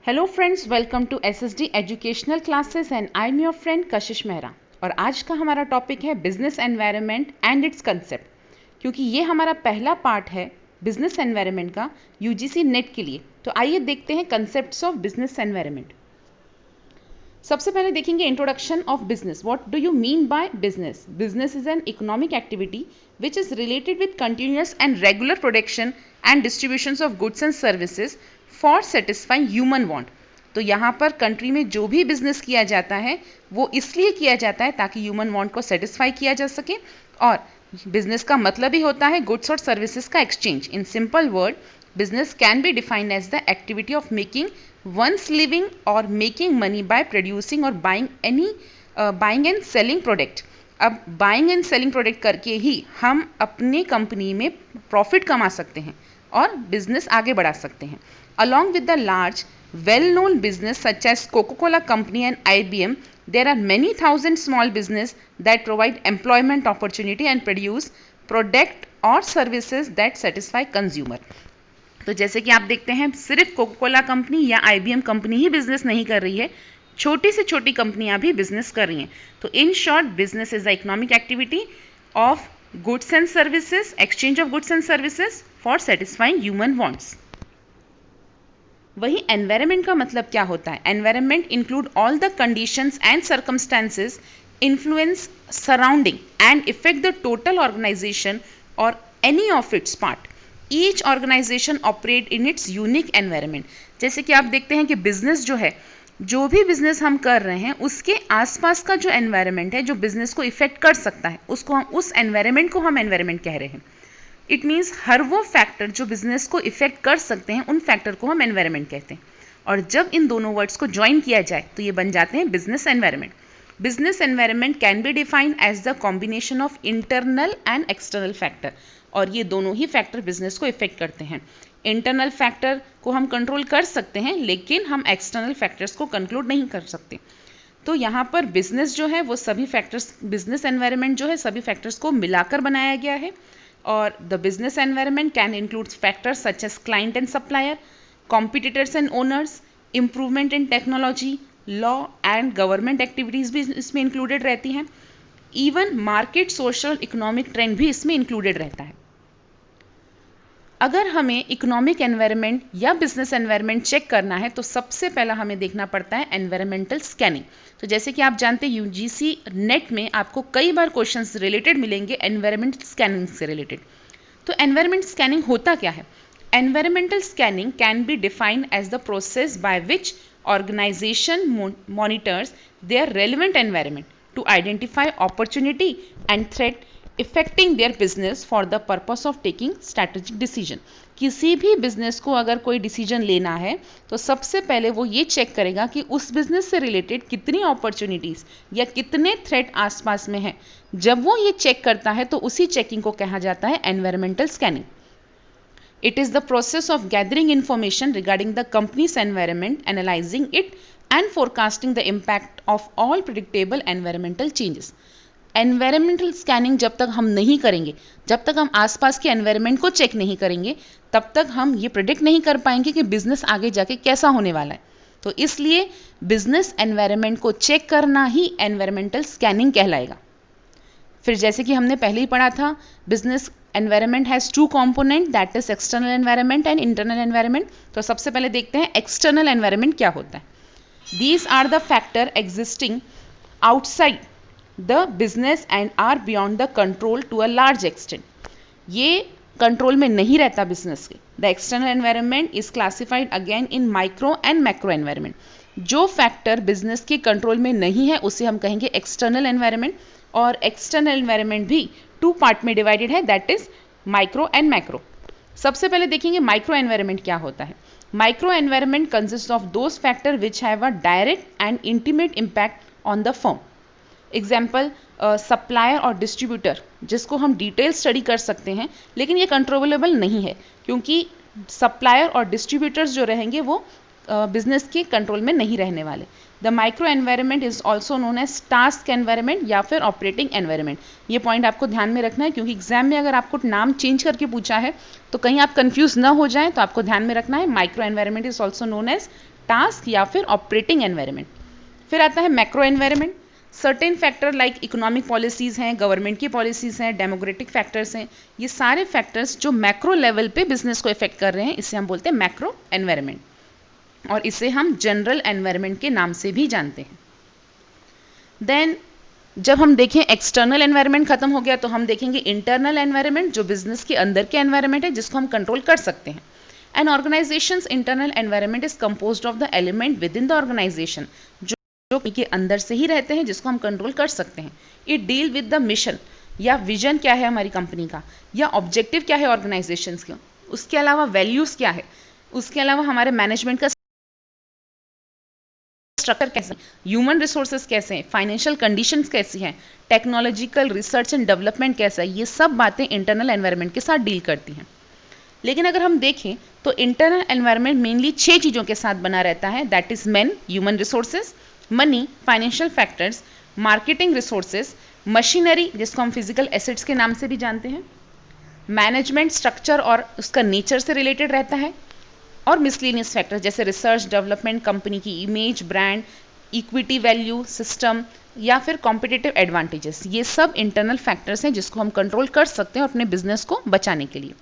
Hello friends, welcome to SSD educational classes and I am your friend Kashish Mehra. और आज का हमारा टॉपिक है business environment and its concept. क्योंकि ये हमारा पहला पार्ट है बिजनेस एनवायरनमेंट का यूजीसी नेट के लिए, तो आइए देखते हैं कंसेप्ट्स ऑफ बिजनेस एनवायरनमेंट। सबसे पहले देखेंगे introduction of business. What do you mean by business? Business is an economic activity which is related with continuous and regular production and distributions of goods and services for satisfying human want। तो यहाँ पर country में जो भी business किया जाता है वो इसलिए किया जाता है ताकि ह्यूमन वांट को सेटिस्फाई किया जा सके, और बिजनेस का मतलब ही होता है गुड्स और सर्विसेज का exchange. In simple word, business can be defined as the activity of making one's living और मेकिंग मनी बाय प्रोड्यूसिंग और बाइंग एंड सेलिंग प्रोडक्ट। अब बाइंग एंड सेलिंग प्रोडक्ट करके ही हम अपने कंपनी में प्रॉफिट कमा सकते हैं और बिजनेस आगे बढ़ा सकते हैं। Along with the large well known business such as Coca-Cola company and IBM, there are many thousand small business that provide employment opportunity and produce product or services that satisfy consumer। तो जैसे कि आप देखते हैं, सिर्फ Coca Cola company या IBM company ही business नहीं कर रही है, छोटी से छोटी कंपनियां भी बिजनेस कर रही हैं। तो in short, business is the economic activity of goods and services, exchange of goods and services for satisfying human wants. वही एनवायरनमेंट का मतलब क्या होता है? Environment include all the conditions and circumstances influence surrounding and effect the total organisation और any of its part. Each organisation operate in its unique environment. जैसे कि आप देखते हैं कि बिजनेस जो है, जो भी बिजनेस हम कर रहे हैं उसके आसपास का जो एनवायरनमेंट है जो बिजनेस को इफेक्ट कर सकता है, उसको हम उस एनवायरनमेंट को हम एनवायरनमेंट कह रहे हैं। इट मीन्स हर वो फैक्टर जो बिजनेस को इफेक्ट कर सकते हैं, उन फैक्टर को हम एनवायरनमेंट कहते हैं। और जब इन दोनों वर्ड्स को ज्वाइन किया जाए तो ये बन जाते हैं business environment. Business environment can be defined as the combination of internal and external factor. और ये दोनों ही फैक्टर बिजनेस को इफेक्ट करते हैं। इंटरनल फैक्टर को हम कंट्रोल कर सकते हैं, लेकिन हम एक्सटर्नल फैक्टर्स को कंक्लूड नहीं कर सकते। तो यहाँ पर बिजनेस जो है वो सभी फैक्टर्स, बिजनेस एनवायरनमेंट जो है सभी फैक्टर्स को मिलाकर बनाया गया है। और the business environment can include factors such as client and supplier, competitors and owners, improvement in technology, law and government activities भी इसमें इंक्लूडेड रहती हैं। Even market, social, economic trend भी इसमें इंक्लूडेड रहता है। अगर हमें इकोनॉमिक एनवायरनमेंट या बिजनेस एनवायरनमेंट चेक करना है तो सबसे पहला हमें देखना पड़ता है एनवायरमेंटल स्कैनिंग। तो जैसे कि आप जानते हैं, यूजीसी नेट में आपको कई बार क्वेश्चंस रिलेटेड मिलेंगे एनवायरमेंट स्कैनिंग से रिलेटेड। तो एनवायरमेंट स्कैनिंग होता क्या है? Environmental scanning can be defined as the process by which organization monitors their relevant environment to identify opportunity and threat affecting their business for the purpose of taking strategic decision. किसी भी business को अगर कोई decision लेना है तो सबसे पहले वो ये चेक करेगा कि उस बिजनेस से रिलेटेड कितनी अपॉर्चुनिटीज या कितने थ्रेट आसपास में है। जब वो ये चेक करता है तो उसी चेकिंग को कहा जाता है environmental scanning. It is the process of gathering information regarding the company's environment, analyzing it and forecasting the impact of all predictable environmental changes। Environmental scanning जब तक हम नहीं करेंगे, जब तक हम आसपास के एनवायरनमेंट को चेक नहीं करेंगे, तब तक हम ये प्रेडिक्ट नहीं कर पाएंगे कि बिजनेस आगे जाके कैसा होने वाला है। तो इसलिए बिजनेस एनवायरनमेंट को चेक करना ही एनवायरमेंटल स्कैनिंग कहलाएगा। फिर जैसे कि हमने पहले ही पढ़ा था, business environment has two component, that is external environment and internal environment. तो सबसे पहले देखते हैं एक्सटर्नल एनवायरनमेंट क्या होता है। These are the factor existing outside the business and are beyond the control to a large extent. ये control में नहीं रहता बिजनेस के। The external environment is classified again in micro and macro environment. जो factor business के control में नहीं है उसे हम कहेंगे एक्सटर्नल एनवायरनमेंट। और एक्सटर्नल एनवायरनमेंट भी टू पार्ट में डिवाइडेड है, that is micro and macro. सबसे पहले देखेंगे माइक्रो एनवायरनमेंट क्या होता है। Micro environment consist of those factor which have a direct and intimate impact on the firm. Example, supplier और डिस्ट्रीब्यूटर, जिसको हम डिटेल स्टडी कर सकते हैं, लेकिन ये कंट्रोलेबल नहीं है क्योंकि सप्लायर और डिस्ट्रीब्यूटर्स जो रहेंगे वो बिजनेस के कंट्रोल में नहीं रहने वाले। The micro environment is also known as task environment या फिर ऑपरेटिंग एनवायरनमेंट। ये पॉइंट आपको ध्यान में रखना है क्योंकि एग्जाम में अगर आपको नाम चेंज करके पूछा है तो कहीं आप कंफ्यूज ना हो जाएं, तो आपको ध्यान में रखना है micro environment is also known as task या फिर ऑपरेटिंग एनवायरनमेंट। फिर आता है macro environment. Certain factor like economic policies हैं, गवर्नमेंट की पॉलिसीज़ हैं, डेमोक्रेटिक फैक्टर्स हैं, ये सारे फैक्टर्स जो मैक्रो लेवल पे बिजनेस को इफेक्ट कर रहे हैं, इसे हम बोलते हैं मैक्रो एनवायरनमेंट और इसे हम जनरल एनवायरनमेंट के नाम से भी जानते हैं। देन जब हम देखें एक्सटर्नल एनवायरनमेंट खत्म हो गया तो हम देखेंगे इंटरनल एनवायरनमेंट, जो बिजनेस के अंदर के एनवायरनमेंट है जिसको हम कंट्रोल कर सकते हैं। An organization's internal environment is composed of the element within the organization, जो के अंदर से ही रहते हैं जिसको हम कंट्रोल कर सकते हैं। It deal with the mission या विजन क्या है हमारी कंपनी का, या ऑब्जेक्टिव क्या है ऑर्गेनाइजेशन का, उसके अलावा वैल्यूज क्या है, उसके अलावा हमारे मैनेजमेंट का स्ट्रक्चर कैसे, ह्यूमन रिसोर्सेज कैसे हैं, फाइनेंशियल कंडीशंस कैसी हैं, टेक्नोलॉजिकल रिसर्च एंड डेवलपमेंट कैसा है, ये सब बातें इंटरनल एनवायरनमेंट के साथ डील करती हैं। लेकिन अगर हम देखें तो इंटरनल एनवायरनमेंट मेनली 6 चीज़ों के साथ बना रहता है, that is man, human resources, money, financial factors, marketing resources, machinery जिसको हम फिजिकल एसेट्स के नाम से भी जानते हैं, मैनेजमेंट स्ट्रक्चर और उसका नेचर से रिलेटेड रहता है, और मिसलेनियस फैक्टर्स जैसे रिसर्च डेवलपमेंट, कंपनी की image, brand, equity value, system या फिर कॉम्पिटिटिव एडवांटेजेस, ये सब इंटरनल फैक्टर्स हैं जिसको हम कंट्रोल कर सकते हैं अपने बिजनेस को बचाने के लिए।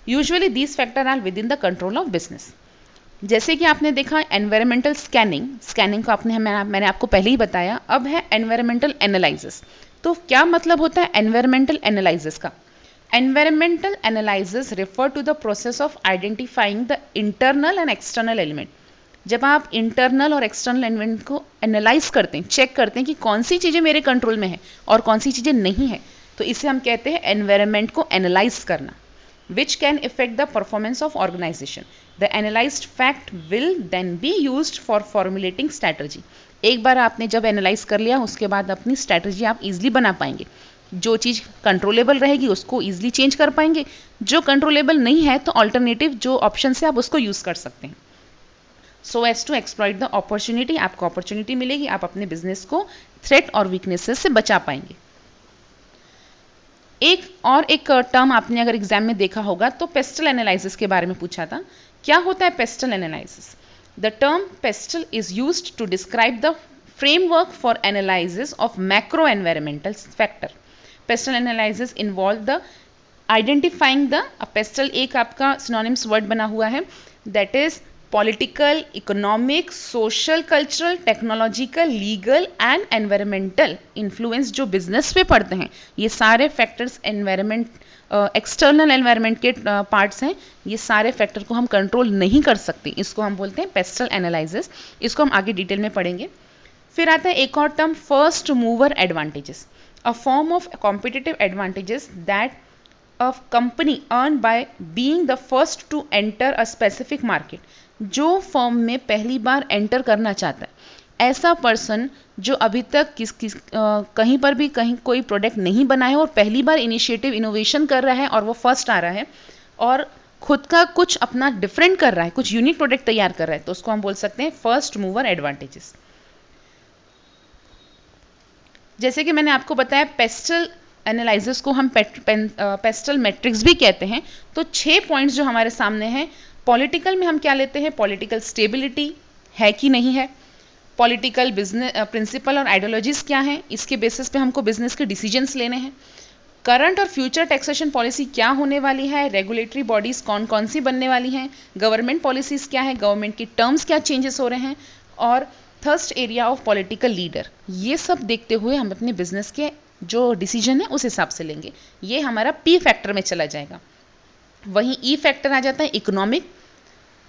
Usually these factor are within the control of business. जैसे कि आपने देखा एनवायरमेंटल स्कैनिंग को मैंने आपको पहले ही बताया। अब है एनवायरमेंटल एनालिसिस। तो क्या मतलब होता है एनवायरमेंटल एनालिसिस का? Environmental analysis refer to the process of identifying the internal and external element। जब आप इंटरनल और एक्सटर्नल एलिमेंट को एनालाइज करते हैं, चेक करते हैं कि कौन सी चीज़ें मेरे कंट्रोल में है और कौन सी चीज़ें नहीं है, तो इसे हम कहते हैं एनवायरनमेंट को एनालाइज करना, which can affect the performance of organization. The analysed fact will then be used for formulating strategy. एक बार आपने जब एनालाइज कर लिया उसके बाद अपनी स्ट्रैटेजी आप इजिली बना पाएंगे। जो चीज़ कंट्रोलेबल रहेगी उसको ईजिली चेंज कर पाएंगे, जो कंट्रोलेबल नहीं है तो ऑल्टरनेटिव जो ऑप्शन है आप उसको यूज़ कर सकते हैं। So as to exploit the opportunity, आपको अपॉर्चुनिटी मिलेगी, आप अपने बिजनेस को थ्रेट और वीकनेसेस से बचा पाएंगे। एक टर्म आपने अगर एग्जाम में देखा होगा तो पेस्टल एनालिसिस के बारे में पूछा था। क्या होता है PESTEL analysis? The term PESTEL is used to describe the framework for analysis of macro environmental factor. PESTEL analysis involve the identifying the, पेस्टल एक आपका सिनोनिम्स वर्ड बना हुआ है, that is political, economic, social, cultural, technological, legal and environmental influence जो business पे पड़ते हैं, ये सारे फैक्टर्स एनवायरमेंट, एक्सटर्नल एनवायरमेंट के पार्ट्स हैं, ये सारे फैक्टर को हम कंट्रोल नहीं कर सकते, इसको हम बोलते हैं पेस्टल एनालिसिस। इसको हम आगे डिटेल में पढ़ेंगे। फिर आता है एक और term first mover advantages, a form of competitive advantages that a company earn by being the first to enter a specific market। जो फर्म में पहली बार एंटर करना चाहता है, ऐसा पर्सन जो अभी तक कहीं पर भी कोई प्रोडक्ट नहीं बनाया और पहली बार इनिशिएटिव इनोवेशन कर रहा है और वो फर्स्ट आ रहा है और खुद का कुछ अपना डिफरेंट कर रहा है, कुछ यूनिक प्रोडक्ट तैयार कर रहा है, तो उसको हम बोल सकते हैं फर्स्ट मूवर एडवांटेजेस। जैसे कि मैंने आपको बताया पेस्टल एनालिसिस को हम पेस्टल मैट्रिक्स भी कहते हैं। तो 6 पॉइंट्स जो हमारे सामने हैं, पॉलिटिकल में हम क्या लेते हैं, पॉलिटिकल स्टेबिलिटी है कि नहीं है, पॉलिटिकल बिजनेस प्रिंसिपल और आइडियोलॉजीज क्या हैं, इसके बेसिस पे हमको बिजनेस के डिसीजंस लेने हैं, करंट और फ्यूचर टैक्सेशन पॉलिसी क्या होने वाली है, रेगुलेटरी बॉडीज कौन कौन सी बनने वाली हैं, गवर्नमेंट पॉलिसीज क्या है, गवर्नमेंट की टर्म्स क्या चेंजेस हो रहे हैं, और thrust area of political leader. ये सब देखते हुए हम अपने बिजनेस के जो डिसीजन है उस हिसाब से लेंगे। ये हमारा पी फैक्टर में चला जाएगा। वहीं ई फैक्टर आ जाता है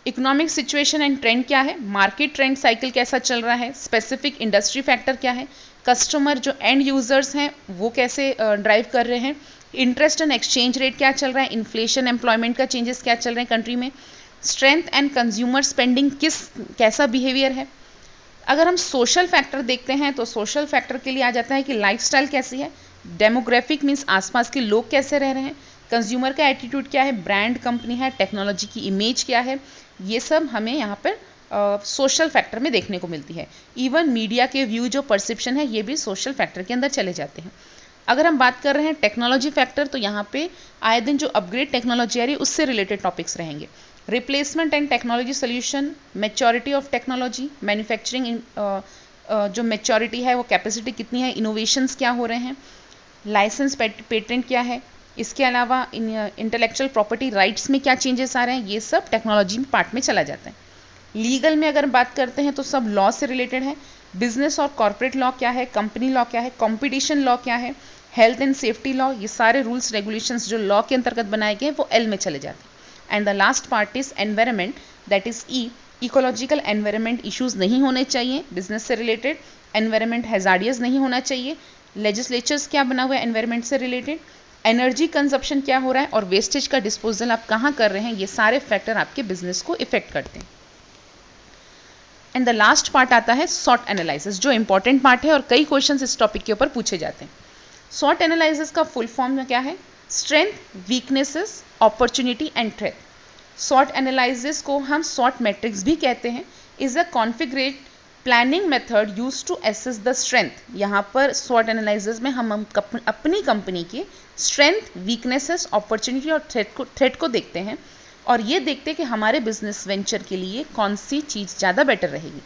इकोनॉमिक सिचुएशन एंड ट्रेंड क्या है, मार्केट ट्रेंड साइकिल कैसा चल रहा है, स्पेसिफिक इंडस्ट्री फैक्टर क्या है, कस्टमर जो एंड यूजर्स हैं वो कैसे ड्राइव कर रहे हैं, इंटरेस्ट एंड एक्सचेंज रेट क्या चल रहा है, इन्फ्लेशन, एम्प्लॉयमेंट का चेंजेस क्या चल रहे हैं कंट्री में, स्ट्रेंथ एंड कंज्यूमर स्पेंडिंग कैसा बिहेवियर है। अगर हम सोशल फैक्टर देखते हैं तो सोशल फैक्टर के लिए आ जाता है कि लाइफस्टाइल कैसी है, डेमोग्राफिक मीन्स आसपास के लोग कैसे रह रहे हैं, कंज्यूमर का एटीट्यूड क्या है, ब्रांड कंपनी है, टेक्नोलॉजी की इमेज क्या है, ये सब हमें यहाँ पर सोशल फैक्टर में देखने को मिलती है। इवन मीडिया के व्यू जो परसेप्शन है ये भी सोशल फैक्टर के अंदर चले जाते हैं। अगर हम बात कर रहे हैं टेक्नोलॉजी फैक्टर, तो यहाँ पे आए दिन जो अपग्रेड टेक्नोलॉजी आ रही है उससे रिलेटेड टॉपिक्स रहेंगे। Replacement and technology solution, maturity of technology, manufacturing जो मैच्योरिटी है वो कैपेसिटी कितनी है, इनोवेशंस क्या हो रहे हैं, लाइसेंस पेटेंट क्या है, इसके अलावा इंटेलेक्चुअल प्रॉपर्टी राइट्स में क्या चेंजेस आ रहे हैं, ये सब टेक्नोलॉजी पार्ट में चला जाता है। लीगल में अगर बात करते हैं तो सब लॉ से रिलेटेड है। बिजनेस और कॉर्पोरेट लॉ क्या है, कंपनी लॉ क्या है, कंपटीशन लॉ क्या है, हेल्थ एंड सेफ्टी लॉ, ये सारे रूल्स रेगुलेशंस जो लॉ के अंतर्गत बनाए गए वो एल में चले जाते हैं। And the last part is environment, that is E. Ecological environment issues नहीं होने चाहिए बिजनेस से रिलेटेड, एनवायरमेंट हैजार्डियस नहीं होना चाहिए, लेजिस्लेचर्स क्या बना हुआ है एनवायरमेंट से रिलेटेड, एनर्जी कंजप्शन क्या हो रहा है और वेस्टेज का डिस्पोजल आप कहाँ कर रहे हैं, ये सारे फैक्टर आपके बिजनेस को इफेक्ट करते हैं। एंड द लास्ट पार्ट आता है सॉट एनालिसिस, जो इंपॉर्टेंट पार्ट है और कई क्वेश्चंस इस टॉपिक के ऊपर पूछे जाते हैं। सॉट एनालिसिस का फुल फॉर्म में क्या है, strength, weaknesses, opportunity and threat. सॉट एनालिसिस को हम सॉट मैट्रिक्स भी कहते हैं, is a configurate planning method use to assess the strength. यहाँ पर सॉट एनालिसिस में हम अपनी कंपनी के स्ट्रेंथ, वीकनेसेस, अपॉर्चुनिटी और थ्रेट को देखते हैं और ये देखते हैं कि हमारे बिजनेस वेंचर के लिए कौन सी चीज़ ज़्यादा बेटर रहेगी।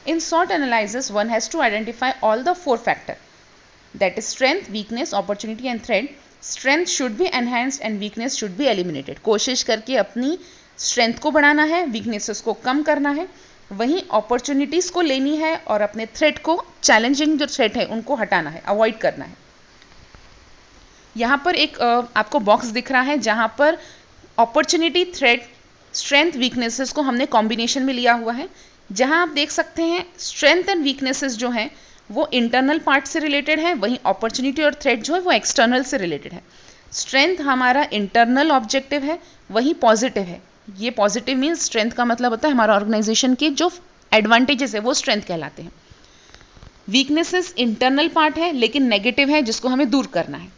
इन सॉट analysis one has to identify all the 4 factor, that is strength, weakness, opportunity and threat. Strength should be enhanced and weakness should be eliminated. कोशिश करके अपनी स्ट्रेंथ को बढ़ाना है, वीकनेसेस को कम करना है, वहीं अपॉर्चुनिटीज़ को लेनी है और अपने थ्रेट को, चैलेंजिंग जो थ्रेट है उनको हटाना है, अवॉइड करना है। यहाँ पर एक आपको बॉक्स दिख रहा है जहाँ पर अपॉर्चुनिटी, थ्रेट, स्ट्रेंथ, वीकनेसेस को हमने कॉम्बिनेशन में लिया हुआ है, जहाँ आप देख सकते हैं स्ट्रेंथ एंड वीकनेसेस जो हैं वो इंटरनल पार्ट से रिलेटेड है, वहीं अपॉर्चुनिटी और थ्रेट जो है वो एक्सटर्नल से रिलेटेड है। स्ट्रेंथ हमारा इंटरनल ऑब्जेक्टिव है, वहीं पॉजिटिव है। ये पॉजिटिव मीन्स स्ट्रेंथ का मतलब होता है हमारा ऑर्गेनाइजेशन के जो एडवांटेजेस है वो स्ट्रेंथ कहलाते हैं। वीकनेसेस इंटरनल पार्ट है लेकिन नेगेटिव है, जिसको हमें दूर करना है।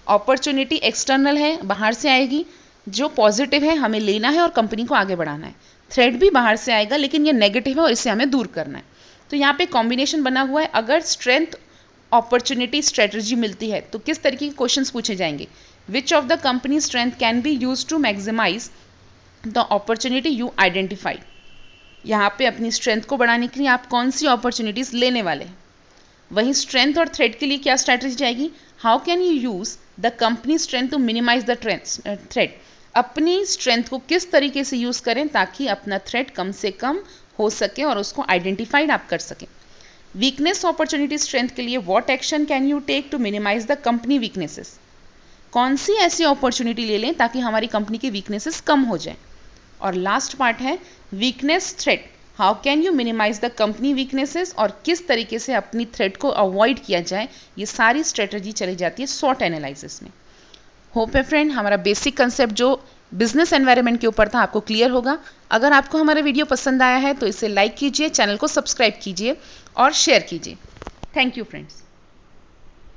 अपॉर्चुनिटी एक्सटर्नल है, बाहर से आएगी, जो पॉजिटिव है हमें लेना है और कंपनी को आगे बढ़ाना है। थ्रेट भी बाहर से आएगा लेकिन ये नेगेटिव है और इसे हमें दूर करना है। तो यहाँ पे कॉम्बिनेशन बना हुआ है। अगर स्ट्रेंथ, अपॉर्चुनिटी, स्ट्रेटजी मिलती है तो किस तरीके के क्वेश्चंस पूछे जाएंगे, which of the company strength can be use to maximize the opportunity you identified. यहाँ पे अपनी स्ट्रेंथ को बढ़ाने के लिए आप कौन सी अपॉर्चुनिटीज लेने वाले हैं। वहीं स्ट्रेंथ और थ्रेट के लिए क्या स्ट्रेटजी आएगी, how can you use the company strength to minimize the threat. अपनी स्ट्रेंथ को किस तरीके से यूज करें ताकि अपना थ्रेट कम से कम हो सके और उसको आइडेंटिफाइड आप कर सकें। वीकनेस, अपॉर्चुनिटी, स्ट्रेंथ के लिए what action can you take to minimize the company weaknesses. कौन सी ऐसी अपॉर्चुनिटी ले लें ताकि हमारी कंपनी की वीकनेसेस कम हो जाए। और लास्ट पार्ट है weakness, threat, how can you minimize the company weaknesses और किस तरीके से अपनी थ्रेट को अवॉइड किया जाए। ये सारी स्ट्रेटजी चली जाती है सॉट एनालिसिस में। होप है फ्रेंड हमारा बेसिक कंसेप्ट जो बिजनेस एनवायरनमेंट के ऊपर था आपको क्लियर होगा। अगर आपको हमारा वीडियो पसंद आया है तो इसे लाइक कीजिए, चैनल को सब्सक्राइब कीजिए और शेयर कीजिए। Thank you friends.